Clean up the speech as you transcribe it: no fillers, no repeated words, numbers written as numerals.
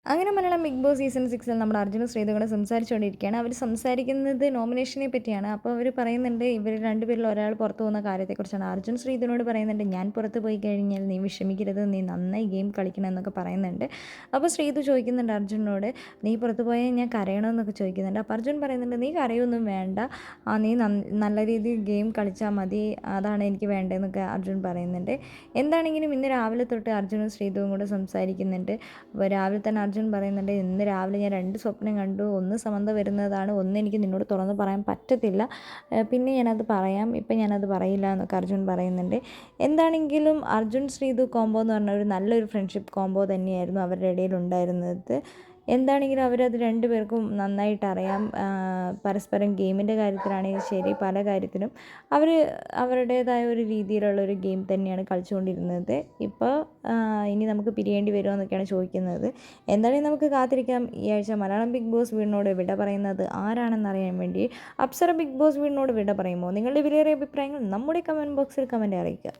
അങ്ങനെ Malayalam big boss season 6ൽ നമ്മുടെ അർജുനും ശ്രീതും കൂടെ സംസാരിച്ചുകൊണ്ടിരിക്കുകയാണ്. അവർ സംസാരിക്കുന്നത് നോമിനേഷനെ പറ്റിയാണ്. അപ്പോൾ അവർ പറയുന്നുണ്ട് ഇവർ രണ്ടുപേരിൽ ഒരാൾ പുറത്തു പോകുന്ന കാര്യത്തെക്കുറിച്ചാണ്. അർജുൻ ശ്രീതുവിനോട് പറയുന്നുണ്ട് ഞാൻ പുറത്ത് പോയി കഴിഞ്ഞാൽ നീ വിഷമിക്കരുത്, നീ നന്നായി ഗെയിം കളിക്കണം എന്നൊക്കെ പറയുന്നുണ്ട്. അപ്പോൾ ശ്രീതു ചോദിക്കുന്നുണ്ട് അർജുനോട് നീ പുറത്ത് പോയാൽ ഞാൻ കരയണമെന്നൊക്കെ ചോദിക്കുന്നുണ്ട്. അപ്പോൾ അർജുൻ പറയുന്നുണ്ട് നീ കരയൊന്നും വേണ്ട, നീ നല്ല രീതിയിൽ ഗെയിം കളിച്ചാൽ മതി, അതാണ് എനിക്ക് വേണ്ടതെന്നൊക്കെ അർജുൻ പറയുന്നുണ്ട്. എന്താണെങ്കിലും ഇന്ന് രാവിലെ തൊട്ട് അർജുനും ശ്രീതുവും കൂടെ സംസാരിക്കുന്നുണ്ട്. അപ്പോൾ രാവിലെ തന്നെ അർജുൻ പറയുന്നുണ്ട് ഇന്ന് രാവിലെ ഞാൻ 2 സ്വപ്നം കണ്ടു, ഒന്ന് സമന്ത വരുന്നതാണ്, ഒന്ന് എനിക്ക് നിന്നോട് തുറന്ന് പറയാൻ പറ്റത്തില്ല, പിന്നെ ഞാനത് പറയാം, ഇപ്പം ഞാനത് പറയില്ല എന്നൊക്കെ അർജുൻ പറയുന്നുണ്ട്. എന്താണെങ്കിലും അർജുൻ ശ്രീതു കോംബോ എന്ന് പറഞ്ഞ ഒരു നല്ലൊരു ഫ്രണ്ട്ഷിപ്പ് കോംബോ തന്നെയായിരുന്നു അവരുടെ ഇടയിൽ ഉണ്ടായിരുന്നത്. എന്താണെങ്കിലും അവരത് രണ്ടുപേർക്കും നന്നായിട്ട് അറിയാം. പരസ്പരം ഗെയിമിൻ്റെ കാര്യത്തിലാണെങ്കിൽ ശരി, പല കാര്യത്തിലും അവർ അവരുടേതായ ഒരു രീതിയിലുള്ള ഒരു ഗെയിം തന്നെയാണ് കളിച്ചുകൊണ്ടിരുന്നത്. ഇപ്പോൾ ഇനി നമുക്ക് പിരിയേണ്ടി വരുമോ എന്നൊക്കെയാണ് ചോദിക്കുന്നത്. എന്തായാലും നമുക്ക് കാത്തിരിക്കാം. ഈ ആഴ്ച മലയാളം ബിഗ് ബോസ് വീടിനോട് വിട പറയുന്നത് ആരാണെന്നറിയാൻ വേണ്ടി. അപ്സര ബിഗ് ബോസ് വീടിനോട് വിട പറയുമോ? നിങ്ങളുടെ വിലയേറിയ അഭിപ്രായങ്ങൾ നമ്മുടെ കമൻറ്റ് ബോക്സിൽ കമൻറ്റ് അറിയിക്കുക.